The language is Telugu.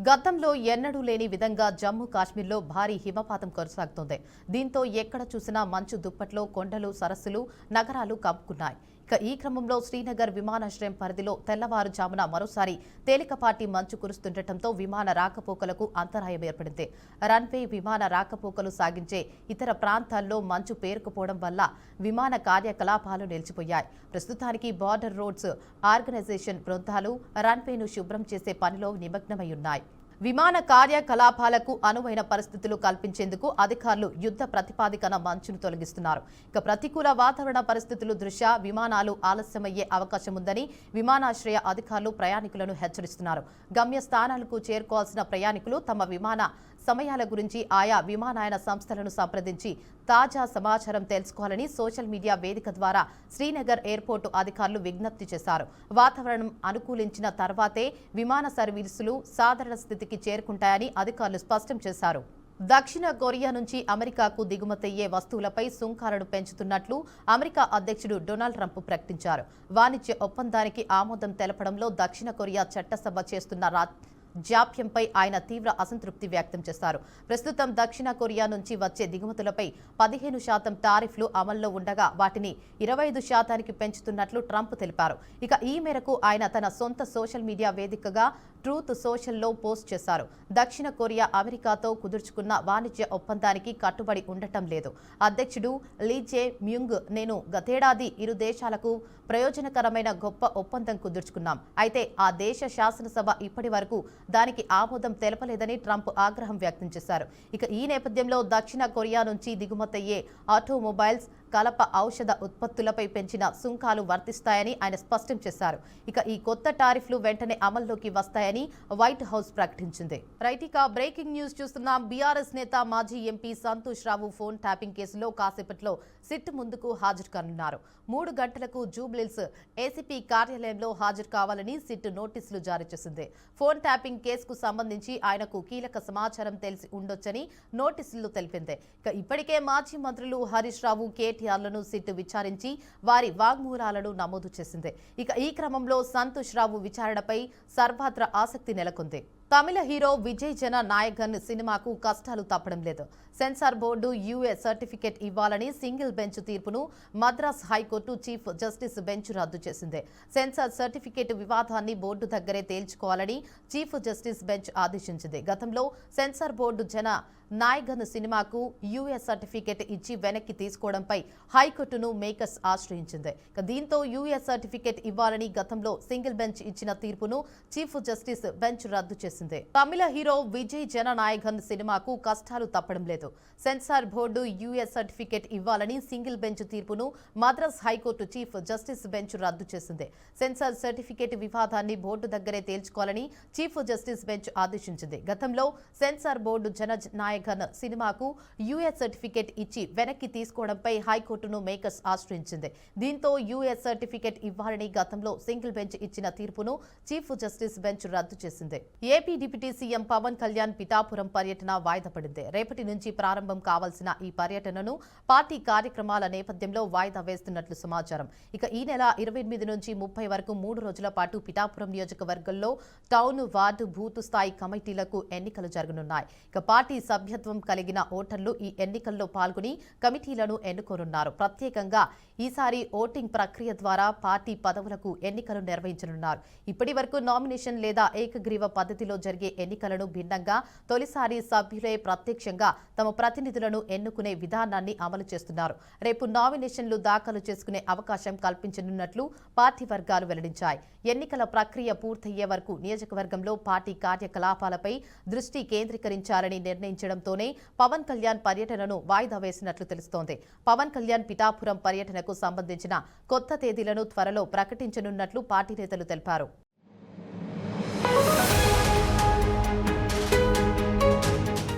గతంలో ఎన్నడూ లేని విధంగా జమ్మూ కాశ్మీర్లో భారీ హిమపాతం కొనసాగుతోంది. దీంతో ఎక్కడ చూసినా మంచు దుప్పట్లో కొండలు, సరస్సులు, నగరాలు కమ్ముకున్నాయి. ఈ క్రమంలో శ్రీనగర్ విమానాశ్రయం పరిధిలో తెల్లవారుజామున మరోసారి తేలికపాటి మంచు కురుస్తుండటంతో విమాన రాకపోకలకు అంతరాయం ఏర్పడింది. రన్వే విమాన రాకపోకలు సాగించే ఇతర ప్రాంతాల్లో మంచు పేరుకుపోవడం వల్ల విమాన కార్యకలాపాలు నిలిచిపోయాయి. ప్రస్తుతానికి బార్డర్ రోడ్స్ ఆర్గనైజేషన్ బృందాలు రన్వేను శుభ్రం చేసే పనిలో నిమగ్నమై ఉన్నాయి. విమాన కార్యకలాపాలకు అనువైన పరిస్థితులు కల్పించేందుకు అధికారులు యుద్ధ ప్రతిపాదికన మంచును తొలగిస్తున్నారు. ప్రతికూల వాతావరణ పరిస్థితులు దృష్ట్యా విమానాలు ఆలస్యమయ్యే అవకాశం ఉందని విమానాశ్రయ అధికారులు ప్రయాణికులను హెచ్చరిస్తున్నారు. గమ్యస్థానాలకు చేరుకోవాల్సిన ప్రయాణికులు తమ విమాన సమయాల గురించి ఆయా విమానయాన సంస్థలను సంప్రదించి తాజా సమాచారం తెలుసుకోవాలని సోషల్ మీడియా వేదిక ద్వారా శ్రీనగర్ ఎయిర్పోర్టు అధికారులు విజ్ఞప్తి చేశారు. వాతావరణం అనుకూలించిన తర్వాతే విమాన సర్వీసులు సాధారణ స్థితికి చేరుకుంటాయని అధికారులు స్పష్టం చేశారు. దక్షిణ కొరియా నుంచి అమెరికాకు దిగుమతయ్యే వస్తువులపై సుంకాలను పెంచుతున్నట్లు అమెరికా అధ్యక్షుడు డొనాల్డ్ ట్రంప్ ప్రకటించారు. వాణిజ్య ఒప్పందానికి ఆమోదం తెలపడంలో దక్షిణ కొరియా చట్టసభ చేస్తున్న జాప్యంపై ఆయన తీవ్ర అసంతృప్తి వ్యక్తం చేశారు. ప్రస్తుతం దక్షిణ కొరియా నుంచి వచ్చే దిగుమతులపై 15% టారిఫ్లు అమల్లో ఉండగా వాటిని 25% పెంచుతున్నట్లు ట్రంప్ తెలిపారు. ఈ మేరకు ఆయన తన సొంత సోషల్ మీడియా వేదికగా ట్రూత్ సోషల్లో పోస్ట్ చేశారు. దక్షిణ కొరియా అమెరికాతో కుదుర్చుకున్న వాణిజ్య ఒప్పందానికి కట్టుబడి ఉండటం లేదు. అధ్యక్షుడు లీ జే మ్యూంగ్, నేను గతేడాది ఇరు దేశాలకు ప్రయోజనకరమైన గొప్ప ఒప్పందం కుదుర్చుకున్నాం. అయితే ఆ దేశ శాసనసభ ఇప్పటి వరకు దానికి ఆమోదం తెలపలేదని ట్రంప్ ఆగ్రహం వ్యక్తం చేశారు. ఈ నేపథ్యంలో దక్షిణ కొరియా నుంచి దిగుమతయ్యే ఆటోమొబైల్స్, కలప ఔషధ ఉత్పత్తులపై పెంచిన సుంకాలు వర్తిస్తాయని ఆయన స్పష్టం చేశారు. ఈ కొత్త టారిఫ్లు వెంటనే అమల్లోకి వస్తాయని వైట్ హౌస్ ప్రకటించింది. బ్రేకింగ్ న్యూస్ చూస్తున్నాం. బీఆర్ఎస్ నేత మాజీ ఎంపీ సంతోష్ రావు ఫోన్ ట్యాపింగ్ కేసులో కాసేపట్లో సిట్ ముందుకు హాజరు కానున్నారు. 3 గంటలకు జూబ్లీహిల్స్ ఏసీపీ కార్యాలయంలో హాజరు కావాలని సిట్ నోటీసులు జారీ చేసింది. ఫోన్ ట్యాపింగ్ కేసుకు సంబంధించి ఆయనకు కీలక సమాచారం తెలిసి ఉండొచ్చని నోటీసులు తెలిపింది. ఇప్పటికే మాజీ మంత్రులు హరీష్ రావు, కేటీఆర్లను సిట్ విచారించి వారి వాగ్మూలాలను నమోదు చేసింది. ఈ క్రమంలో సంతోష్ రావు విచారణపై సర్వత్రా ఆసక్తి నెలకొంది. తమిళ హీరో విజయ్ జన నాయకన్ సినిమాకు కష్టాలు తప్పడం లేదు. సెన్సార్ బోర్డు యూఏ సర్టిఫికెట్ ఇవ్వాలని సింగిల్ బెంచ్ తీర్పును Madras high court chief justice bench రద్దు చేసింది. సెన్సార్ సర్టిఫికెట్ వివాదాన్ని బోర్డు దగ్గరే తేల్చుకోవాలని చీఫ్ జస్టిస్ బెంచ్ ఆదేశించింది. గతంలో సెన్సార్ బోర్డు జన నాయకన్ సినిమాకు యూఏ సర్టిఫికెట్ ఇచ్చి వెనక్కి తీసుకోవడంపై హైకోర్టును మేకర్స్ ఆశ్రయించింది. దీంతో యూఏ సర్టిఫికెట్ ఇవ్వాలని గతంలో సింగిల్ బెంచ్ ఇచ్చిన తీర్పును చీఫ్ జస్టిస్ బెంచ్ రద్దు చేసింది. తమిళ హీరో విజయ్ జన నాయకన్ సినిమాకు కష్టాలు తప్పడం లేదు. సెన్సార్ బోర్డు యూఏ సర్టిఫికెట్ ఇవ్వాలని సింగిల్ బెంచ్ తీర్పును Madras high court chief justice bench రద్దు చేసింది. సెన్సార్ సర్టిఫికెట్ వివాదాన్ని బోర్డు దగ్గరే తేల్చుకోవాలని చీఫ్ జస్టిస్ బెంచ్ ఆదేశించింది. గతంలో సెన్సార్ బోర్డు జన నాయకన్ సినిమాకు యూఏ సర్టిఫికెట్ ఇచ్చి వెనక్కి తీసుకోవడంపై హైకోర్టును మేకర్స్ ఆశ్రయించింది. దీంతో యూఏ సర్టిఫికెట్ ఇవ్వాలని గతంలో సింగిల్ బెంచ్ ఇచ్చిన తీర్పును చీఫ్ జస్టిస్ బెంచ్ రద్దు చేసింది. AP deputy CM Pawan Kalyan Pithapuram పర్యటన వాయిదా పడింది. రేపటి నుంచి ప్రారంభం కావాల్సిన ఈ పర్యటనను పార్టీ కార్యక్రమాల నేపథ్యంలో వాయిదా వేస్తున్నట్లు సమాచారం. ఈ నెల 28 నుంచి 30 వరకు 3 రోజుల పాటు పిఠాపురం నియోజకవర్గంలో టౌన్, వార్డు, బూత్ స్థాయి కమిటీలకు ఎన్నికలు జరగనున్నాయి. పార్టీ సభ్యత్వం కలిగిన ఓటర్లు ఈ ఎన్నికల్లో పాల్గొని కమిటీలను ఎన్నుకోనున్నారు. ప్రత్యేకంగా ఈసారి ఓటింగ్ ప్రక్రియ ద్వారా పార్టీ పదవులకు ఎన్నికలు నిర్వహించనున్నారు. ఇప్పటి వరకు నామినేషన్ లేదా ఏకగ్రీవ పద్ధతిలో జరిగే ఎన్నికలను భిన్నంగా తొలిసారి సభ్యులే ప్రత్యక్షంగా తమ ప్రతినిధులను ఎన్నుకునే విధానాన్ని అమలు చేస్తున్నారు. రేపు నామినేషన్లు దాఖలు చేసుకునే అవకాశం కల్పించనున్నట్లు పార్టీ వర్గాలు వెల్లడించాయి. ఎన్నికల ప్రక్రియ పూర్తయ్యే వరకు నియోజకవర్గంలో పార్టీ కార్యకలాపాలపై దృష్టి కేంద్రీకరించాలని నిర్ణయించడంతోనే పవన్ కళ్యాణ్ పర్యటనను వాయిదా వేసినట్లు తెలుస్తోంది. పవన్ కళ్యాణ్ పిఠాపురం పర్యటనకు సంబంధించిన కొత్త తేదీలను త్వరలో ప్రకటించనున్నట్లు పార్టీ నేతలు తెలిపారు.